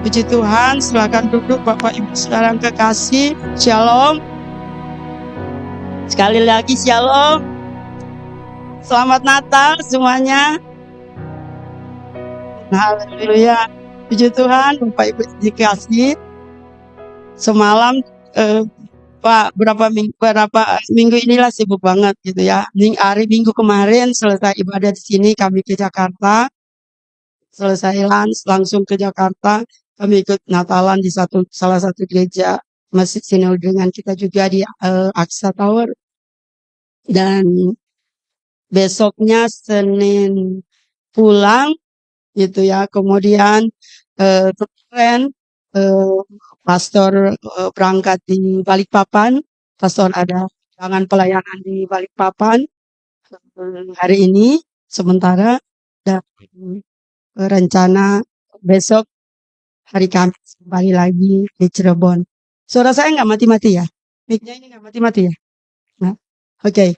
Puji Tuhan, silakan duduk Bapak Ibu Saudara yang kekasih. Shalom. Sekali lagi shalom. Selamat Natal semuanya. Haleluya. Puji Tuhan, Bapak Ibu dikasih. Semalam Pak berapa minggu inilah sibuk banget gitu ya. Hari Minggu kemarin selesai ibadah di sini, kami ke Jakarta. Selesai langsung ke Jakarta, kami ikut Natalan di salah satu gereja Masjid Sinode dengan kita juga di Aqsa Tower. Dan besoknya Senin pulang gitu ya. Kemudian kemarin pastor berangkat di Balikpapan. Pastor ada undangan pelayanan di Balikpapan hari ini sementara, dan rencana besok hari Kamis kembali lagi di Cirebon. Suara saya nggak mati-mati ya? Mic-nya ini nggak mati-mati ya? Nah, oke.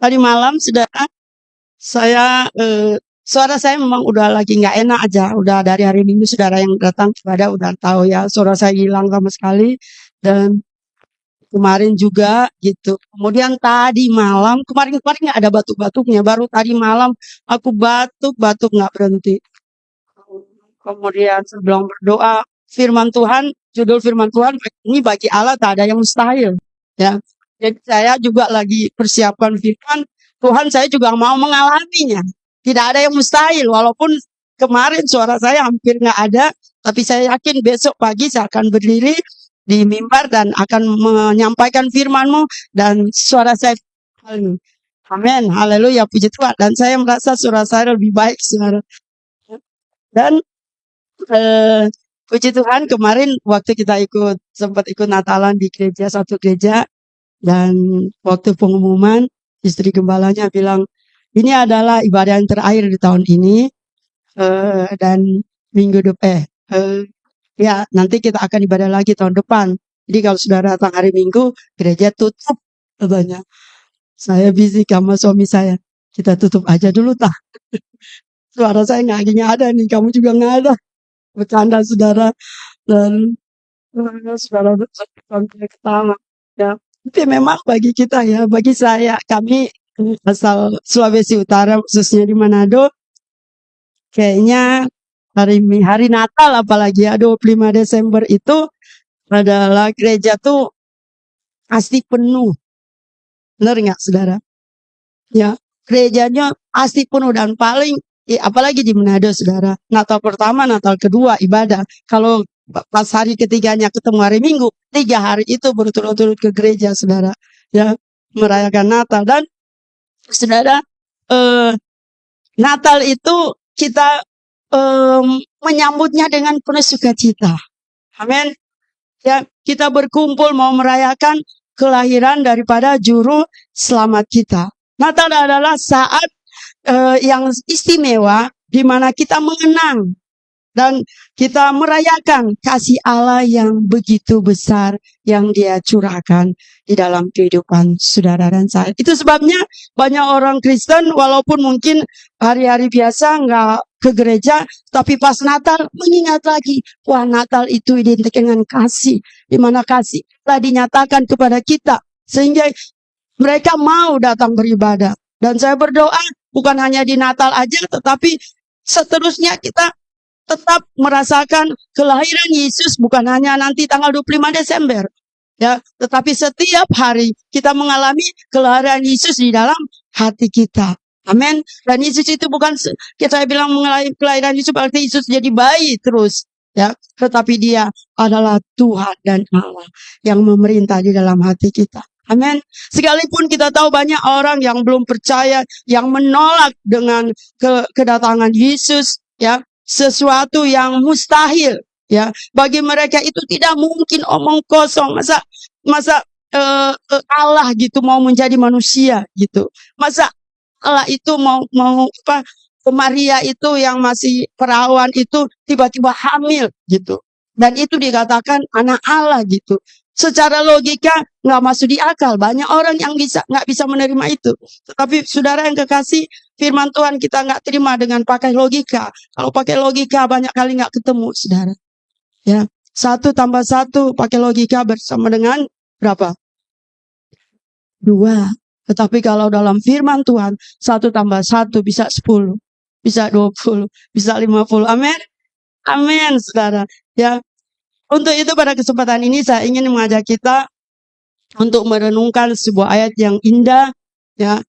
Tadi malam saya suara saya memang udah lagi nggak enak aja. Udah dari hari Minggu saudara yang datang kepada udah tahu ya, suara saya hilang sama sekali. Dan kemarin juga gitu. Kemudian tadi malam, kemarin nggak ada batuk-batuknya. Baru tadi malam aku batuk nggak berhenti. Kemudian sebelum berdoa, firman Tuhan, judul firman Tuhan ini bagi Allah tak ada yang mustahil. Ya, jadi saya juga lagi persiapkan firman Tuhan, saya juga mau mengalaminya. Tidak ada yang mustahil, walaupun kemarin suara saya hampir nggak ada, tapi saya yakin besok pagi saya akan berdiri di mimbar dan akan menyampaikan firman-Mu dan suara saya. Amin, haleluya, puji Tuhan. Dan saya merasa suara saya lebih baik, saudara. Dan puji Tuhan, kemarin waktu kita sempat ikut Natalan di satu gereja, dan waktu pengumuman istri gembalanya bilang ini adalah ibadah yang terakhir di tahun ini, dan minggu depan ya nanti kita akan ibadah lagi tahun depan. Jadi kalau saudara datang hari Minggu, gereja tutup katanya. Saya busy sama suami saya, kita tutup aja dulu tah. Suara saya nggak ada nih, kamu juga nggak ada. Bercanda saudara, dan saudara sampai ketawa ya. Tapi memang bagi kita ya, bagi saya, kami asal Sulawesi Utara khususnya di Manado, kayaknya hari Natal apalagi ya 25 Desember itu adalah gereja tuh pasti penuh. Benar nggak saudara? Ya, gerejanya pasti penuh, dan paling apalagi di Manado saudara, Natal pertama, Natal kedua ibadah. Kalau pas hari ketiganya ketemu hari Minggu, 3 hari itu berturut-turut ke gereja saudara, ya, merayakan Natal. Dan saudara, Natal itu kita menyambutnya dengan penuh sukacita. Amin. Ya, kita berkumpul mau merayakan kelahiran daripada juru selamat kita. Natal adalah saat yang istimewa di mana kita mengenang dan kita merayakan kasih Allah yang begitu besar yang Dia curahkan di dalam kehidupan saudara dan saya. Itu sebabnya banyak orang Kristen walaupun mungkin hari-hari biasa nggak ke gereja, tapi pas Natal mengingat lagi, wah Natal itu identik dengan kasih, di mana kasih telah dinyatakan kepada kita sehingga mereka mau datang beribadah. Dan saya berdoa bukan hanya di Natal aja, tetapi seterusnya kita tetap merasakan kelahiran Yesus, bukan hanya nanti tanggal 25 Desember. Ya, tetapi setiap hari kita mengalami kelahiran Yesus di dalam hati kita. Amin. Dan Yesus itu bukan kita bilang mengalami kelahiran Yesus berarti Yesus jadi bayi terus, ya. Tetapi Dia adalah Tuhan dan Allah yang memerintah di dalam hati kita. Amin. Sekalipun kita tahu banyak orang yang belum percaya, yang menolak dengan kedatangan Yesus, ya, sesuatu yang mustahil, ya. Bagi mereka itu tidak mungkin, omong kosong. Masa Allah gitu mau menjadi manusia gitu. Masa Allah itu mau apa? Maria itu yang masih perawan itu tiba-tiba hamil gitu. Dan itu dikatakan anak Allah gitu. Secara logika nggak masuk di akal. Banyak orang yang nggak bisa menerima itu. Tetapi saudara yang kekasih, firman Tuhan kita nggak terima dengan pakai logika. Kalau pakai logika banyak kali nggak ketemu, saudara. Ya, 1 tambah 1 pakai logika bersama dengan berapa? 2. Tetapi kalau dalam firman Tuhan, 1 tambah 1 bisa 10, bisa 20, bisa 50. Amin. Amin, saudara. Ya, untuk itu pada kesempatan ini saya ingin mengajak kita untuk merenungkan sebuah ayat yang indah, ya,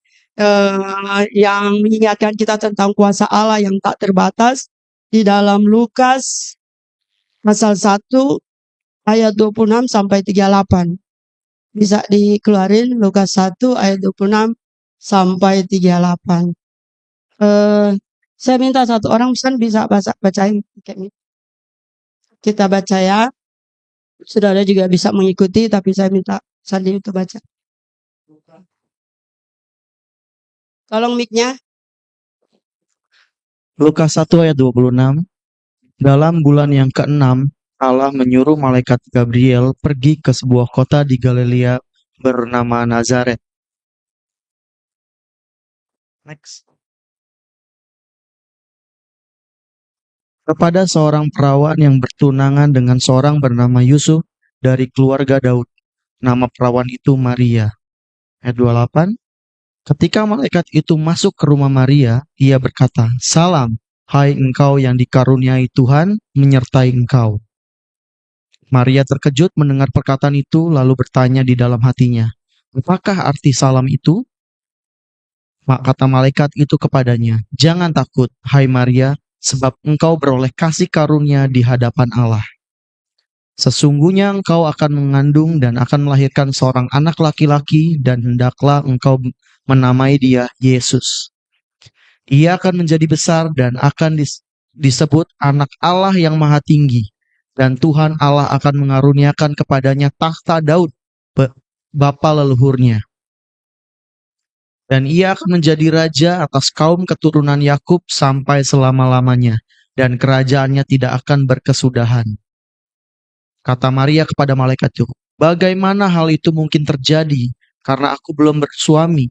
yang mengingatkan kita tentang kuasa Allah yang tak terbatas di dalam Lukas pasal 1 ayat 26 sampai 38. Bisa dikeluarin Lukas 1 ayat 26 sampai 38. Saya minta satu orang bisa bacain. Kita baca ya. Saudara juga bisa mengikuti, tapi saya minta Sandi untuk baca. Tolong mic-nya. Lukas 1 ayat 26. Dalam bulan yang ke-6, Allah menyuruh malaikat Gabriel pergi ke sebuah kota di Galilea bernama Nazaret. Next. Kepada seorang perawan yang bertunangan dengan seorang bernama Yusuf dari keluarga Daud. Nama perawan itu Maria. Ayat 28. Ketika malaikat itu masuk ke rumah Maria, ia berkata, "Salam, hai engkau yang dikaruniai Tuhan menyertai engkau." Maria terkejut mendengar perkataan itu, lalu bertanya di dalam hatinya, "Apakah arti salam itu?" Kata malaikat itu kepadanya, "Jangan takut, hai Maria, sebab engkau beroleh kasih karunia di hadapan Allah. Sesungguhnya engkau akan mengandung dan akan melahirkan seorang anak laki-laki, dan hendaklah engkau menamai dia Yesus. Ia akan menjadi besar dan akan disebut anak Allah yang maha tinggi, dan Tuhan Allah akan mengaruniakan kepadanya tahta Daud, bapa leluhurnya. Dan ia akan menjadi raja atas kaum keturunan Yakub sampai selama-lamanya, dan kerajaannya tidak akan berkesudahan." Kata Maria kepada malaikat itu, "Bagaimana hal itu mungkin terjadi, karena aku belum bersuami?"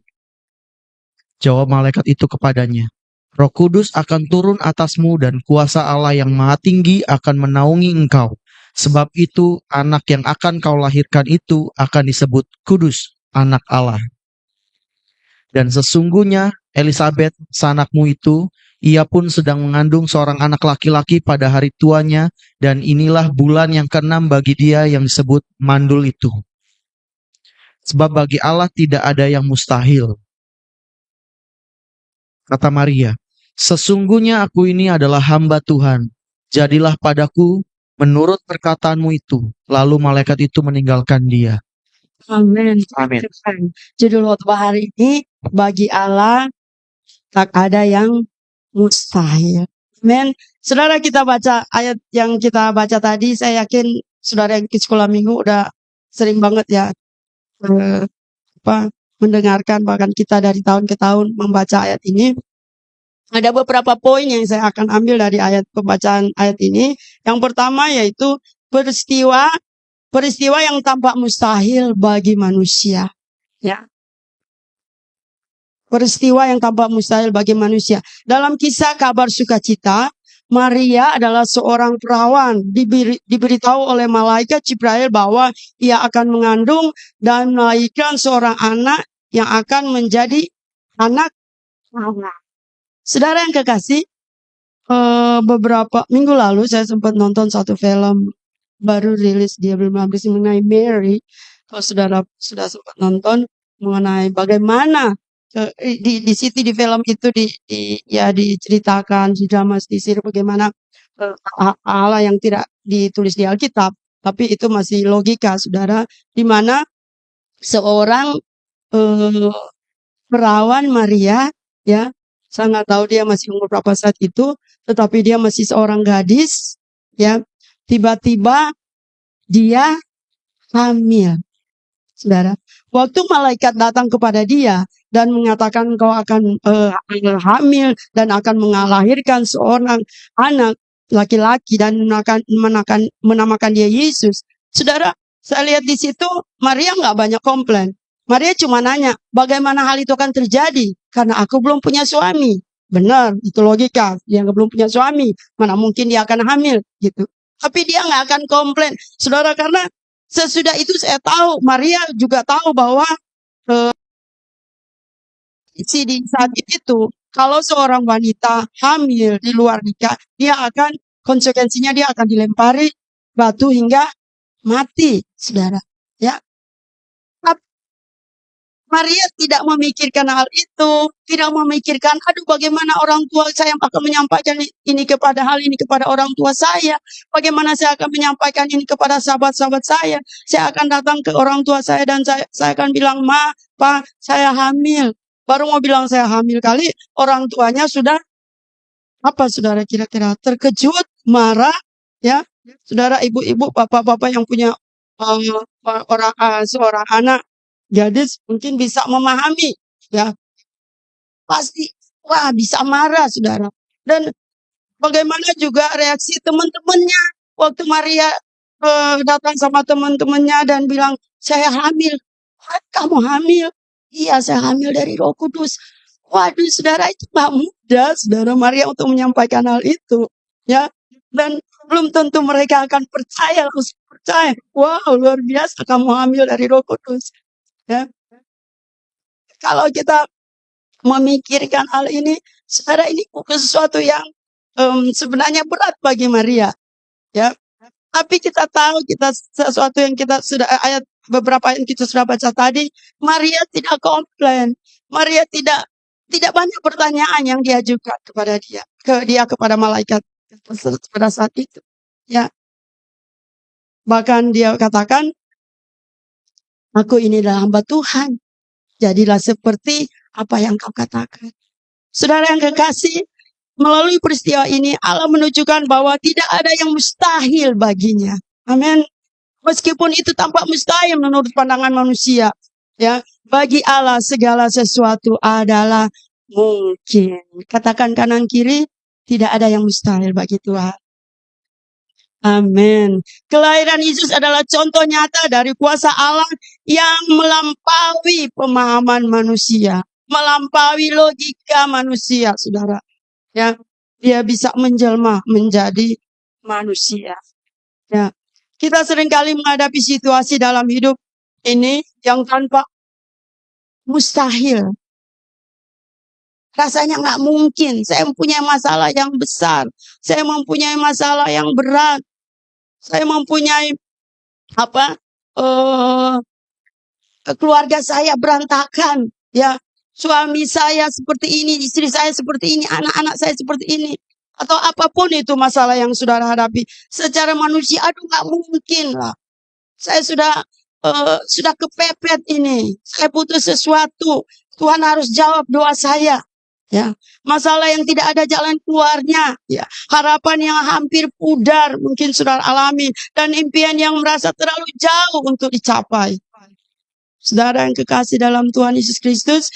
Jawab malaikat itu kepadanya, "Roh Kudus akan turun atasmu dan kuasa Allah yang maha tinggi akan menaungi engkau. Sebab itu anak yang akan kau lahirkan itu akan disebut kudus, anak Allah. Dan sesungguhnya Elisabet, sanakmu itu, ia pun sedang mengandung seorang anak laki-laki pada hari tuanya, dan inilah bulan yang ke-6 bagi dia yang disebut mandul itu. Sebab bagi Allah tidak ada yang mustahil." Kata Maria, "Sesungguhnya aku ini adalah hamba Tuhan. Jadilah padaku menurut perkataanmu itu." Lalu malaikat itu meninggalkan dia. Amin. Amin. Judul khotbah hari ini, bagi Allah tak ada yang mustahil. Amin. Saudara, kita baca ayat yang kita baca tadi. Saya yakin saudara yang ke sekolah minggu udah sering banget ya mendengarkan, bahkan kita dari tahun ke tahun membaca ayat ini. Ada beberapa poin yang saya akan ambil dari pembacaan ayat ini. Yang pertama yaitu peristiwa yang tampak mustahil bagi manusia. Ya. Peristiwa yang tampak mustahil bagi manusia. Dalam kisah kabar sukacita, Maria adalah seorang perawan. Diberitahu oleh malaikat Jibril bahwa ia akan mengandung dan melahirkan seorang anak yang akan menjadi anak Allah. Saudara yang kekasih, beberapa minggu lalu saya sempat nonton satu film baru rilis di bulan Agustus mengenai Mary. Kalau saudara sudah sempat nonton mengenai bagaimana di film itu diceritakan di drama disir bagaimana Allah yang tidak ditulis di Alkitab, tapi itu masih logika, saudara, di mana seorang perawan Maria, ya, saya nggak tahu dia masih umur berapa saat itu, tetapi dia masih seorang gadis, ya, tiba-tiba dia hamil, saudara. Waktu malaikat datang kepada dia dan mengatakan kau akan hamil dan akan melahirkan seorang anak laki-laki dan menamakan dia Yesus. Saudara, Saya lihat di situ Maria nggak banyak komplain. Maria cuma nanya, bagaimana hal itu akan terjadi? Karena aku belum punya suami. Benar, itu logika. Dia belum punya suami, mana mungkin dia akan hamil gitu. Tapi dia nggak akan komplain, saudara, karena sesudah itu saya tahu, Maria juga tahu bahwa di saat itu, kalau seorang wanita hamil di luar nikah, konsekuensinya dia akan dilempari batu hingga mati, saudara. Ya, Maria tidak memikirkan hal itu, tidak memikirkan, aduh bagaimana orang tua saya akan menyampaikan ini kepada orang tua saya, bagaimana saya akan menyampaikan ini kepada sahabat-sahabat saya akan datang ke orang tua saya dan saya akan bilang, Ma, Pa, saya hamil. Baru mau bilang saya hamil kali, orang tuanya sudah, apa saudara kira-kira, terkejut, marah, ya, saudara, ibu-ibu, bapak-bapak yang punya seorang anak gadis mungkin bisa memahami, ya, pasti wah bisa marah, saudara. Dan bagaimana juga reaksi teman-temannya waktu Maria datang sama teman-temannya dan bilang, saya hamil. Kamu hamil? Iya, saya hamil dari Roh Kudus. Waduh, saudara, itu gak mudah, saudara Maria, untuk menyampaikan hal itu, ya. Dan belum tentu mereka akan percaya. Wow, luar biasa kamu hamil dari Roh Kudus, ya. Kalau kita memikirkan hal ini, saudara, ini bukan sesuatu yang sebenarnya berat bagi Maria, ya. Tapi kita tahu, sesuatu yang kita sudah beberapa yang kita sudah baca tadi, Maria tidak komplain, Maria tidak banyak pertanyaan yang diajukan kepada kepada malaikat pada saat itu, ya. Bahkan dia katakan, aku ini adalah hamba Tuhan, jadilah seperti apa yang kau katakan. Saudara yang kekasih, melalui peristiwa ini Allah menunjukkan bahwa tidak ada yang mustahil baginya. Amin. Meskipun itu tampak mustahil menurut pandangan manusia, ya, bagi Allah segala sesuatu adalah mungkin. Katakan kanan kiri, tidak ada yang mustahil bagi Tuhan. Amin. Kelahiran Yesus adalah contoh nyata dari kuasa Allah yang melampaui pemahaman manusia, melampaui logika manusia, saudara. Ya, dia bisa menjelma menjadi manusia. Ya, kita seringkali menghadapi situasi dalam hidup ini yang tanpa mustahil. Rasanya nggak mungkin. Saya mempunyai masalah yang besar. Saya mempunyai masalah yang berat. Saya mempunyai keluarga saya berantakan. Ya, suami saya seperti ini, istri saya seperti ini, anak-anak saya seperti ini. Atau apapun itu masalah yang saudara hadapi. Secara manusia, aduh nggak mungkin lah. Saya sudah kepepet ini. Saya butuh sesuatu. Tuhan harus jawab doa saya. Ya, masalah yang tidak ada jalan keluarnya, ya, harapan yang hampir pudar mungkin saudara alami, dan impian yang merasa terlalu jauh untuk dicapai. Saudara yang kekasih dalam Tuhan Yesus Kristus,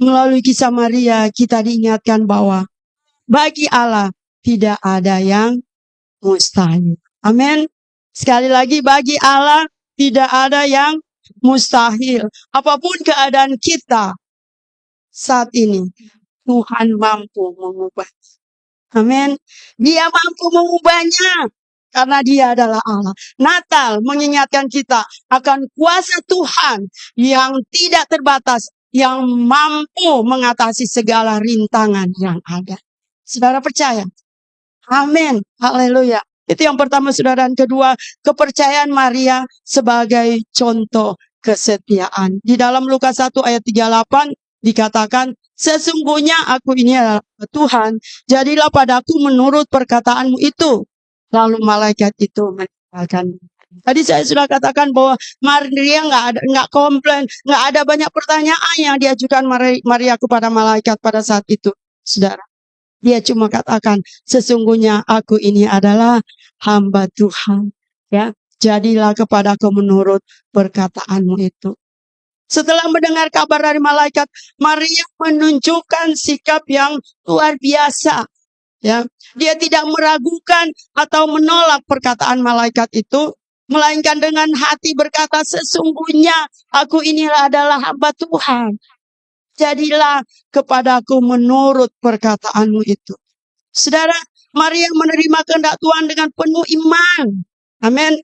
melalui kisah Maria kita diingatkan bahwa bagi Allah tidak ada yang mustahil. Amin. Sekali lagi, bagi Allah tidak ada yang mustahil. Apapun keadaan kita saat ini, Tuhan mampu mengubah. Amin. Dia mampu mengubahnya karena dia adalah Allah. Natal mengingatkan kita akan kuasa Tuhan yang tidak terbatas, yang mampu mengatasi segala rintangan yang ada. Saudara percaya? Amin. Haleluya. Itu yang pertama, saudara. Dan kedua, kepercayaan Maria sebagai contoh kesetiaan. Di dalam Lukas 1 ayat 38 dikatakan, sesungguhnya aku ini adalah Tuhan, jadilah padaku menurut perkataanmu itu. Lalu malaikat itu meninggalkan. Tadi saya sudah katakan bahwa Maria nggak komplain, nggak ada banyak pertanyaan yang diajukan Maria kepada malaikat pada saat itu, saudara. Dia cuma katakan, sesungguhnya aku ini adalah hamba Tuhan. Ya, jadilah kepadaku menurut perkataanmu itu. Setelah mendengar kabar dari malaikat, Maria menunjukkan sikap yang luar biasa. Ya, dia tidak meragukan atau menolak perkataan malaikat itu, melainkan dengan hati berkata, sesungguhnya aku inilah adalah hamba Tuhan. Jadilah kepadaku menurut perkataanmu itu. Saudara, Maria menerima kehendak Tuhan dengan penuh iman. Amin.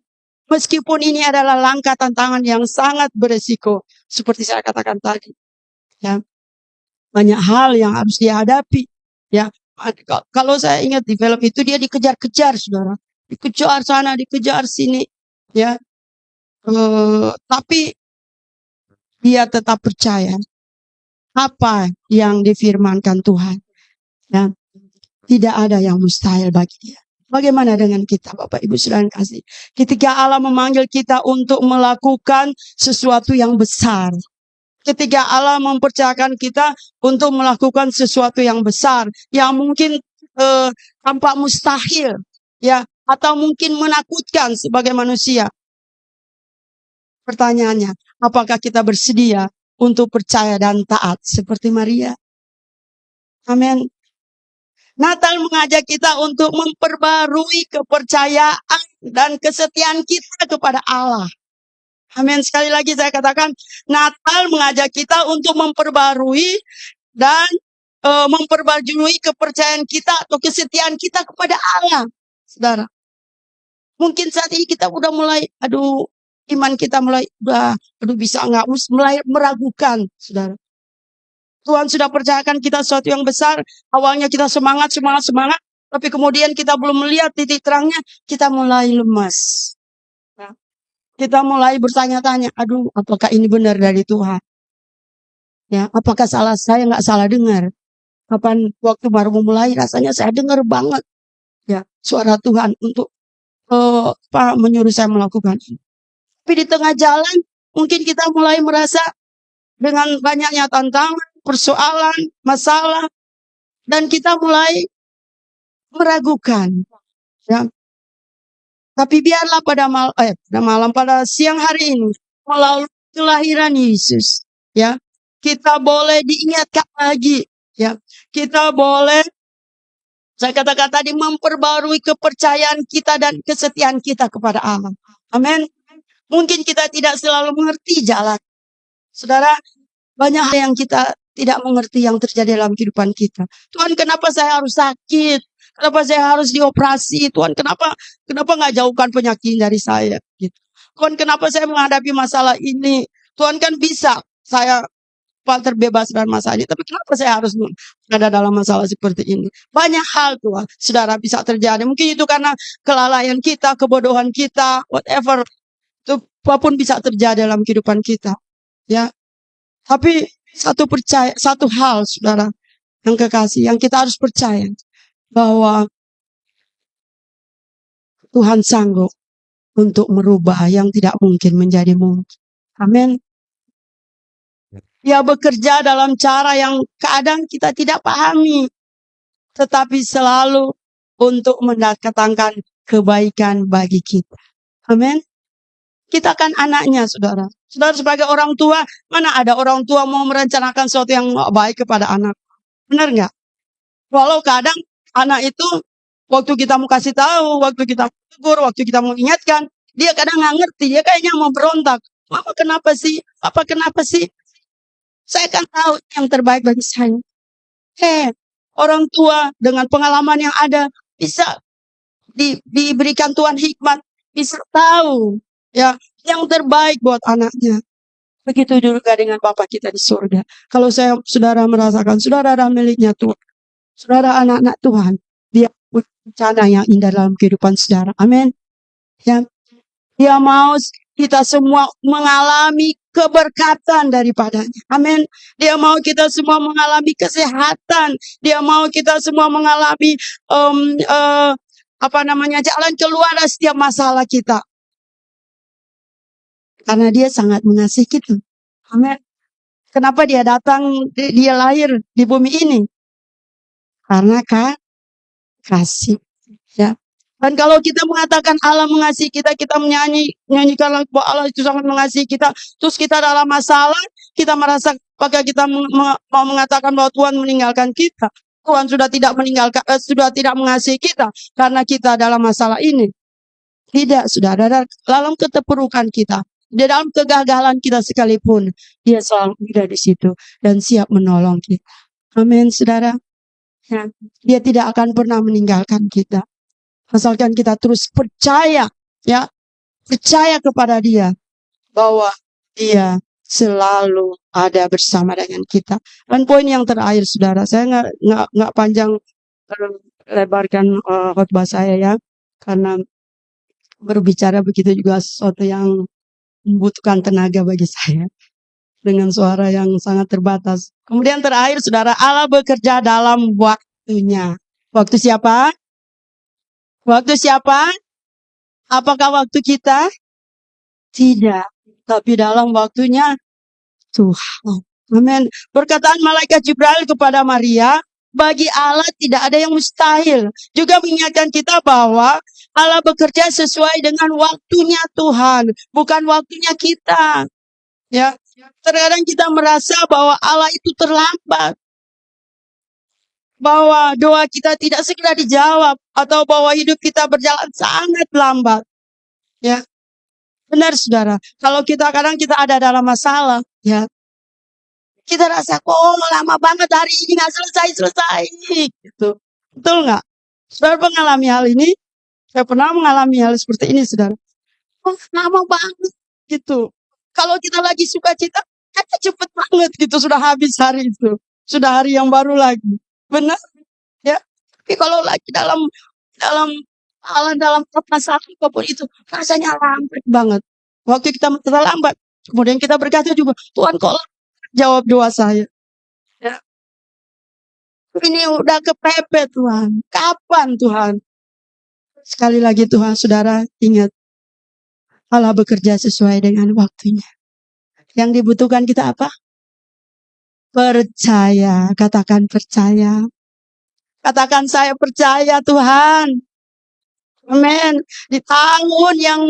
Meskipun ini adalah langkah tantangan yang sangat beresiko. Seperti saya katakan tadi. Ya, banyak hal yang harus dihadapi. Ya, kalau saya ingat di film itu dia dikejar-kejar, saudara. Dikejar sana, dikejar sini. Ya, tapi dia tetap percaya apa yang difirmankan Tuhan. Ya, tidak ada yang mustahil bagi dia. Bagaimana dengan kita, Bapak Ibu Saudara kasih? Ketika Allah memanggil kita untuk melakukan sesuatu yang besar. Ketika Allah mempercayakan kita untuk melakukan sesuatu yang besar. Yang mungkin tampak mustahil. Ya, atau mungkin menakutkan sebagai manusia. Pertanyaannya, apakah kita bersedia untuk percaya dan taat seperti Maria? Amin. Natal mengajak kita untuk memperbarui kepercayaan dan kesetiaan kita kepada Allah. Amin. Sekali lagi saya katakan, Natal mengajak kita untuk memperbarui dan memperbarui kepercayaan kita atau kesetiaan kita kepada Allah. Saudara, mungkin saat ini kita udah mulai, iman kita mulai, bisa nggak, mulai meragukan, saudara. Tuhan sudah percayakan kita sesuatu yang besar. Awalnya kita semangat. Tapi kemudian kita belum melihat titik terangnya. Kita mulai lemas. Kita mulai bertanya-tanya. Apakah ini benar dari Tuhan? Ya, apakah salah saya nggak salah dengar? Kapan waktu baru memulai rasanya saya dengar banget. Ya, suara Tuhan untuk menyuruh saya melakukan ini. Tapi di tengah jalan mungkin kita mulai merasa dengan banyaknya tantangan, persoalan, masalah, dan kita mulai meragukan. Ya. Tapi biarlah pada siang hari ini, melalui kelahiran Yesus, ya, kita boleh diingatkan lagi, ya, kita boleh, saya katakan tadi, memperbarui kepercayaan kita dan kesetiaan kita kepada Allah. Amin. Mungkin kita tidak selalu mengerti jalan, saudara. Banyak hal yang kita tidak mengerti yang terjadi dalam kehidupan kita. Tuhan, kenapa saya harus sakit? Kenapa saya harus dioperasi? Tuhan, kenapa nggak jauhkan penyakit dari saya? Gitu. Tuhan, kenapa saya menghadapi masalah ini? Tuhan kan bisa saya terbebas dari masalah ini. Tapi kenapa saya harus ada dalam masalah seperti ini? Banyak hal, Tuhan, saudara, bisa terjadi. Mungkin itu karena kelalaian kita, kebodohan kita, whatever. Itu apapun bisa terjadi dalam kehidupan kita. Ya. Tapi satu hal, saudara, yang kekasih, yang kita harus percaya, bahwa Tuhan sanggup untuk merubah yang tidak mungkin menjadi mungkin. Amin. Dia bekerja dalam cara yang kadang kita tidak pahami, tetapi selalu untuk mendatangkan kebaikan bagi kita. Amin. Kita kan anaknya, saudara. Saudara sebagai orang tua, mana ada orang tua mau merencanakan sesuatu yang baik kepada anak? Benar nggak? Walau kadang anak itu, waktu kita mau kasih tahu, waktu kita tegur, waktu kita mau ingatkan, dia kadang nggak ngerti. Dia kayaknya mau berontak. Mama kenapa sih? Papa kenapa sih? Saya kan tahu yang terbaik bagi saya. Orang tua dengan pengalaman yang ada bisa diberikan Tuhan hikmat, bisa tahu ya yang terbaik buat anaknya. Begitu juga dengan Bapa kita di surga. Kalau saudara merasakan saudara adalah miliknya Tuhan, saudara anak-anak Tuhan, dia punya rencana yang indah dalam kehidupan saudara. Amin. Ya, dia mau kita semua mengalami keberkatan daripadanya. Amin. Dia mau kita semua mengalami kesehatan. Dia mau kita semua mengalami jalan keluar dari setiap masalah kita. Karena dia sangat mengasihi kita. Amin. Kenapa dia datang, dia lahir di bumi ini? Karena kasih. Ya. Dan kalau kita mengatakan Allah mengasihi kita, kita menyanyikan lagu bahwa Allah itu sangat mengasihi kita. Terus kita dalam masalah, kita merasa apakah kita mau mengatakan bahwa Tuhan meninggalkan kita? Tuhan sudah tidak mengasihi kita karena kita dalam masalah ini. Tidak, saudara. Dalam keterpurukan kita, di dalam kegagalan kita sekalipun, dia selalu ada di situ dan siap menolong kita. Amin, saudara. Ya, dia tidak akan pernah meninggalkan kita. Asalkan kita terus percaya, ya, percaya kepada dia bahwa dia selalu ada bersama dengan kita. Dan poin yang terakhir, saudara, saya nggak panjang lebarkan khotbah saya ya, karena berbicara begitu juga sesuatu yang membutuhkan tenaga bagi saya dengan suara yang sangat terbatas. Kemudian terakhir, saudara, Allah bekerja dalam waktunya. Waktu siapa? Waktu siapa? Apakah waktu kita? Tidak. Tapi dalam waktunya Tuhan. Amin. Perkataan malaikat Jibril kepada Maria, bagi Allah tidak ada yang mustahil. Juga mengingatkan kita bahwa Allah bekerja sesuai dengan waktunya Tuhan, bukan waktunya kita. Ya, terkadang kita merasa bahwa Allah itu terlambat, bahwa doa kita tidak segera dijawab, atau bahwa hidup kita berjalan sangat lambat. Ya, benar saudara. Kalau kadang kita ada dalam masalah, ya, kita rasa kok lama banget hari ini nggak selesai gitu. Betul nggak? Saudara mengalami hal ini? Saya pernah mengalami hal seperti ini, saudara. Oh, lama banget gitu. Kalau kita lagi sukacita, kata cepet banget gitu, sudah habis hari itu, sudah hari yang baru lagi. Benar? Ya. Tapi kalau lagi dalam masalah apapun itu, rasanya lambat banget. Waktu kita terlambat, kemudian kita berkata juga, Tuhan kok jawab doa saya. Ya. Ini udah kepepet Tuhan. Kapan Tuhan? Sekali lagi Tuhan, saudara, ingat. Allah bekerja sesuai dengan waktunya. Yang dibutuhkan kita apa? Percaya. Katakan percaya. Katakan saya percaya Tuhan. Amin. Di tahun yang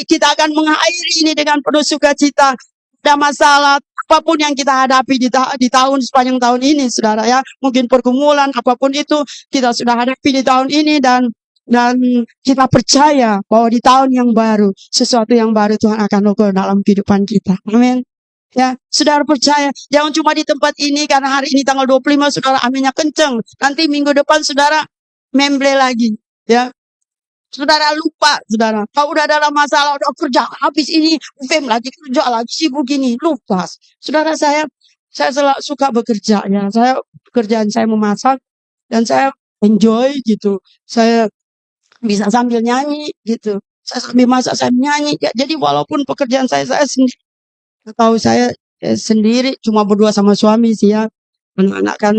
kita akan mengakhiri ini dengan penuh sukacita. Ada masalah apapun yang kita hadapi di tahun sepanjang tahun ini, saudara ya. Mungkin pergumulan apapun itu kita sudah hadapi di tahun ini dan kita percaya bahwa di tahun yang baru sesuatu yang baru Tuhan akan lakukan dalam kehidupan kita. Amin. Ya, saudara percaya, jangan cuma di tempat ini karena hari ini tanggal 25 saudara aminnya kenceng. Nanti minggu depan saudara memble lagi, ya. Saudara lupa, saudara. Kalau udah dalam masalah, udah kerja habis ini, lagi kerja lagi sibuk gini, lupa. Saudara saya selalu suka bekerja ya. Pekerjaan saya memasak dan saya enjoy gitu. Saya bisa sambil nyanyi gitu. Saya sambil masak, saya nyanyi. Ya, jadi walaupun pekerjaan saya sendiri, atau saya sendiri cuma berdua sama suami sih ya. Anak-anak kan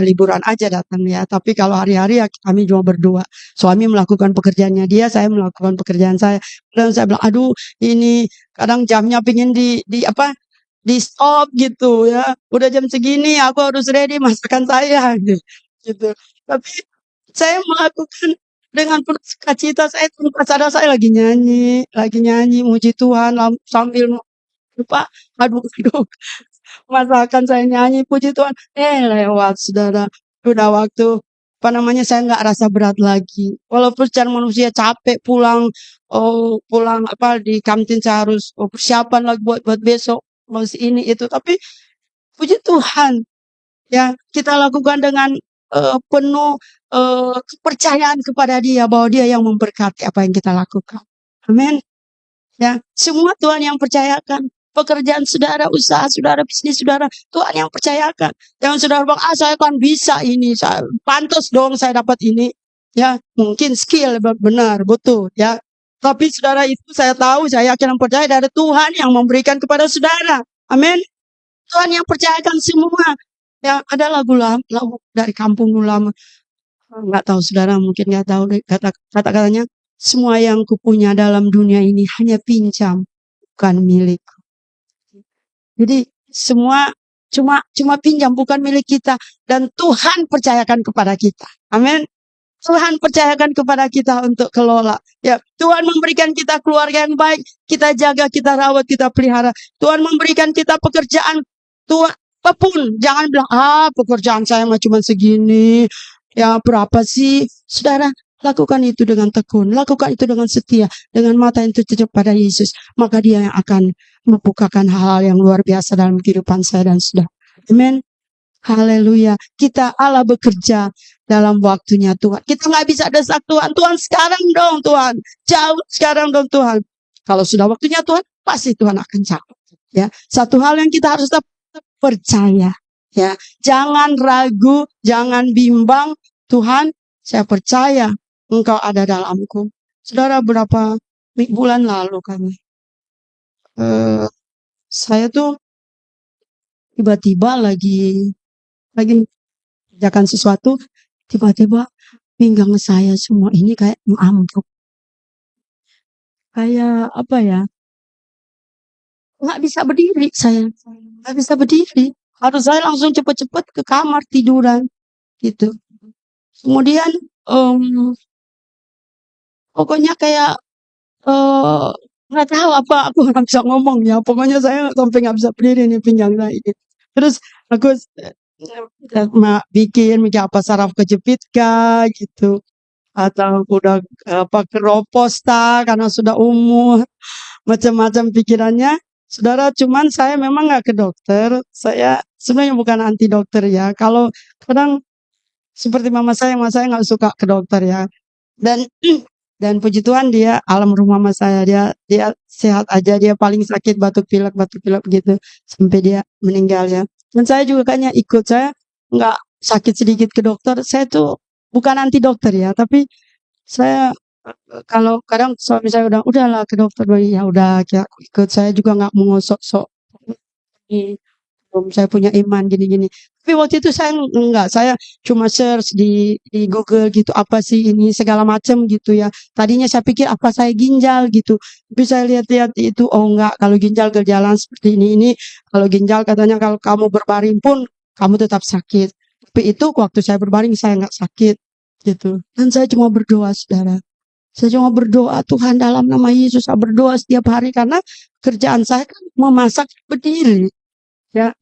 liburan aja datang ya. Tapi kalau hari-hari ya kami cuma berdua. Suami melakukan pekerjaannya dia, saya melakukan pekerjaan saya. Dan saya bilang, aduh ini kadang jamnya pingin di stop gitu ya. Udah jam segini aku harus ready masakan saya gitu. Tapi saya melakukan dengan penuh sukacita. Saya tanpa sadar saya lagi nyanyi muji Tuhan sambil lupa aduk masakan saya nyanyi puji Tuhan. Lewat saudara, udah waktu saya nggak rasa berat lagi. Walaupun secara manusia capek pulang di kantin saya harus persiapan lagi buat besok masih ini itu, tapi puji Tuhan ya kita lakukan dengan penuh kepercayaan kepada Dia bahwa Dia yang memberkati apa yang kita lakukan. Amin. Ya, semua Tuhan yang percayakan. Pekerjaan saudara, usaha saudara, bisnis saudara, Tuhan yang percayakan. Jangan saudara bilang, saya kan bisa ini, saya pantas dong saya dapat ini. Ya, mungkin skill benar, betul ya. Tapi saudara itu saya tahu, saya yakin dan percaya dari Tuhan yang memberikan kepada saudara. Amin. Tuhan yang percayakan semua. Ya, ada lagu dari kampung lama. Nggak tahu saudara, mungkin nggak tahu kata-katanya. Semua yang kupunya dalam dunia ini hanya pinjam, bukan milikku. Jadi semua cuma pinjam, bukan milik kita. Dan Tuhan percayakan kepada kita. Amin. Tuhan percayakan kepada kita untuk kelola. Ya, Tuhan memberikan kita keluarga yang baik. Kita jaga, kita rawat, kita pelihara. Tuhan memberikan kita pekerjaan. Tuhan apapun, jangan bilang pekerjaan saya cuma segini. Ya berapa sih, saudara? Lakukan itu dengan tekun, lakukan itu dengan setia, dengan mata yang tertuju pada Yesus. Maka dia yang akan membukakan hal-hal yang luar biasa dalam kehidupan saya dan saudara. Amin. Haleluya. Kita Allah bekerja dalam waktunya Tuhan. Kita nggak bisa desak Tuhan. Tuhan sekarang dong Tuhan. Jauh sekarang dong Tuhan. Kalau sudah waktunya Tuhan, pasti Tuhan akan jawab. Ya, satu hal yang kita harus tetap percaya. Ya, jangan ragu, jangan bimbang. Tuhan, saya percaya Engkau ada dalamku. Saudara, berapa bulan lalu kami, saya tuh tiba-tiba lagi kerjakan sesuatu, tiba-tiba pinggang saya semua ini kayak ambruk. Kayak apa ya? Nggak bisa berdiri saya. Nggak bisa berdiri. Harus saya langsung cepet-cepet ke kamar tiduran gitu. Kemudian pokoknya kayak nggak tahu apa, aku nggak bisa ngomong ya. Pokoknya saya sampai nggak bisa berdiri nih pinggang saya ini. Terus aku mikir apa saraf kejepit kah gitu, atau udah apa keropos karena sudah umur, macam-macam pikirannya. Saudara, cuman saya memang nggak ke dokter. Saya sebenarnya bukan anti dokter ya. Kalau kadang seperti mama saya nggak suka ke dokter ya. Dan puji Tuhan dia almarhum mama saya, dia sehat aja, dia paling sakit batuk pilek gitu sampai dia meninggal ya. Dan saya juga kayaknya ikut, saya nggak sakit sedikit ke dokter. Saya tuh bukan anti dokter ya, tapi saya kalau kadang suami saya udahlah ke dokter, ya udah ya aku ikut. Saya juga nggak mau sok-sok saya punya iman gini-gini. Tapi waktu itu saya enggak, saya cuma search di Google gitu, apa sih ini segala macam gitu ya. Tadinya saya pikir apa saya ginjal gitu. Tapi saya lihat-lihat itu, oh enggak, kalau ginjal berjalan seperti ini. Kalau ginjal katanya kalau kamu berbaring pun kamu tetap sakit. Tapi itu waktu saya berbaring saya enggak sakit gitu. Dan saya cuma berdoa, saudara. Saya cuma berdoa, Tuhan dalam nama Yesus, saya berdoa setiap hari karena kerjaan saya kan memasak berdiri. Ya,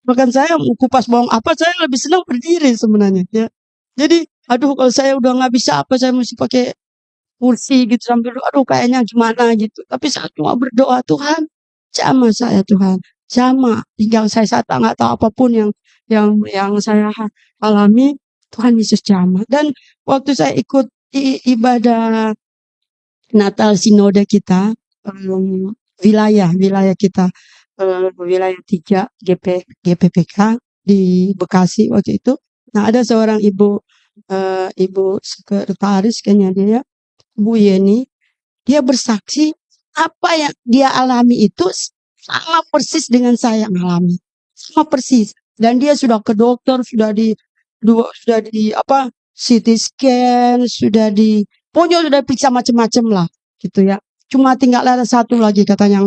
bahkan saya mau kupas bawang apa, saya lebih senang berdiri sebenarnya ya. Jadi, aduh kalau saya udah nggak bisa apa, saya mesti pakai kursi gitu sambil aduh kayaknya gimana gitu. Tapi saya cuma berdoa, Tuhan, jamah saya Tuhan, jamah. Tinggal saya saat nggak tahu apapun yang saya alami, Tuhan Yesus jamah. Dan waktu saya ikut ibadah Natal sinode kita, wilayah kita, wilayah 3 GPPK di Bekasi waktu itu. Nah, ada seorang ibu sekretaris kayaknya dia, Bu Yeni, dia bersaksi apa yang dia alami itu sama persis dengan saya yang alami. Sama persis. Dan dia sudah ke dokter, sudah di apa CT scan, pokoknya sudah periksa macam-macam lah gitu ya. Cuma tinggal ada satu lagi katanya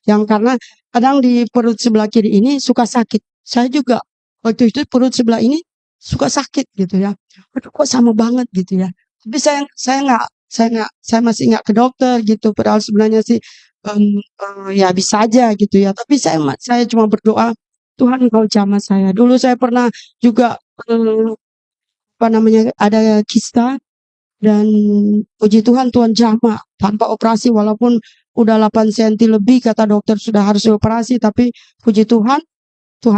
yang karena kadang di perut sebelah kiri ini suka sakit. Saya juga waktu itu perut sebelah ini suka sakit gitu ya. Aduh kok sama banget gitu ya. Tapi saya masih nggak ke dokter gitu. Padahal sebenarnya sih ya bisa aja gitu ya. Tapi saya cuma berdoa, Tuhan Engkau jamah saya. Dulu saya pernah juga ada kista, dan puji Tuhan jamah tanpa operasi, walaupun udah 8 cm lebih kata dokter sudah harus dioperasi, tapi puji Tuhan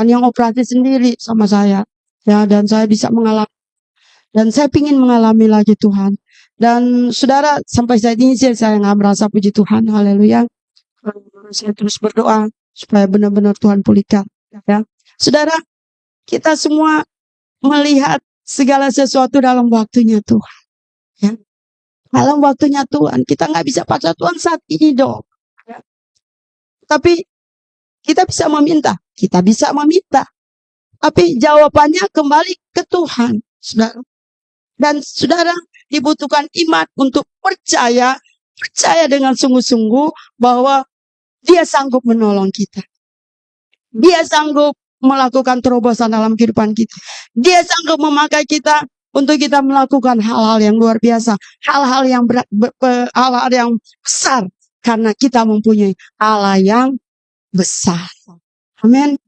yang operasi sendiri sama saya ya, dan saya bisa mengalami, dan saya ingin mengalami lagi Tuhan. Dan saudara, sampai saat ini saya nggak merasa, puji Tuhan, haleluya. Saya terus berdoa supaya benar-benar Tuhan pulihkan ya. Saudara, kita semua melihat segala sesuatu dalam waktunya Tuhan ya. Dalam waktunya Tuhan, kita nggak bisa paksa Tuhan saat ini dong ya. Tapi kita bisa meminta, tapi jawabannya kembali ke Tuhan, saudara. Dan saudara dibutuhkan iman untuk percaya dengan sungguh-sungguh bahwa Dia sanggup menolong kita. Dia sanggup melakukan terobosan dalam kehidupan kita. Dia sanggup memakai kita untuk kita melakukan hal-hal yang luar biasa, hal-hal yang hal-hal yang besar, karena kita mempunyai Allah yang besar. Amin.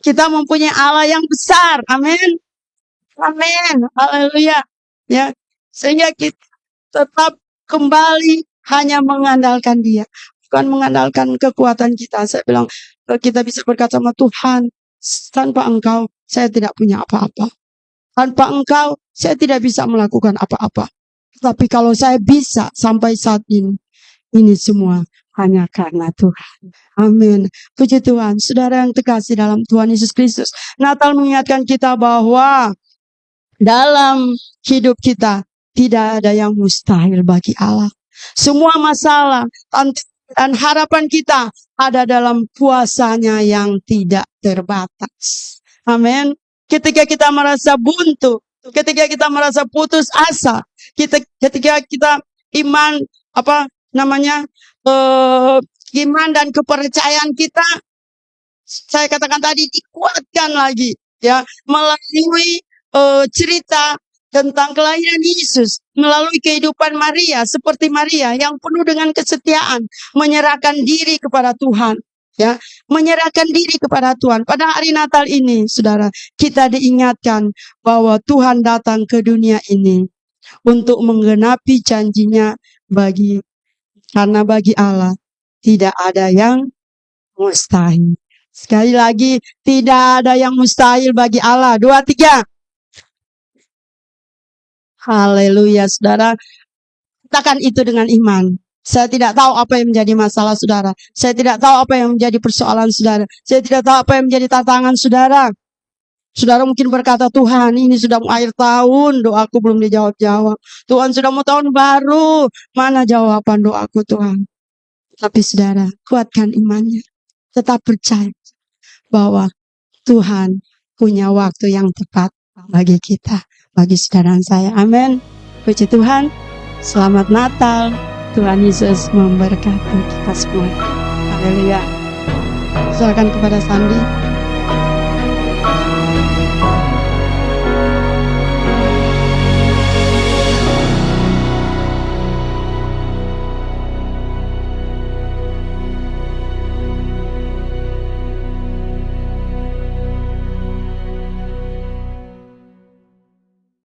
Kita mempunyai Allah yang besar. Amin. Amin. Haleluya. Ya. Sehingga kita tetap kembali hanya mengandalkan Dia. Bukan mengandalkan kekuatan kita. Saya bilang, kita bisa berkata sama Tuhan, tanpa Engkau saya tidak punya apa-apa. Tanpa Engkau saya tidak bisa melakukan apa-apa. Tapi kalau saya bisa sampai saat ini semua hanya karena Tuhan. Amin. Puji Tuhan. Saudara yang terkasih dalam Tuhan Yesus Kristus, Natal mengingatkan kita bahwa dalam hidup kita tidak ada yang mustahil bagi Allah. Semua masalah, dan harapan kita ada dalam kuasa-Nya yang tidak terbatas. Amin. Ketika kita merasa buntu, ketika kita merasa putus asa, ketika kita iman iman dan kepercayaan kita, saya katakan tadi, dikuatkan lagi ya melalui cerita tentang kelahiran Yesus, melalui kehidupan Maria, seperti Maria yang penuh dengan kesetiaan, menyerahkan diri kepada Tuhan, ya, menyerahkan diri kepada Tuhan. Pada hari Natal ini, saudara, kita diingatkan bahwa Tuhan datang ke dunia ini untuk menggenapi janjinya karena bagi Allah tidak ada yang mustahil. Sekali lagi, tidak ada yang mustahil bagi Allah. 2, 3. Haleluya, saudara. Katakan itu dengan iman. Saya tidak tahu apa yang menjadi masalah saudara. Saya tidak tahu apa yang menjadi persoalan saudara. Saya tidak tahu apa yang menjadi tantangan saudara. Saudara mungkin berkata, Tuhan, ini sudah mau akhir tahun, doaku belum dijawab-jawab. Tuhan, sudah mau tahun baru, mana jawaban doaku Tuhan? Tapi saudara, kuatkan imannya. Tetap percaya bahwa Tuhan punya waktu yang tepat bagi kita, bagi saudara saya. Amin. Puji Tuhan. Selamat Natal. Tuhan Yesus memberkati kita semua. Haleluya. Silakan kepada Sandi.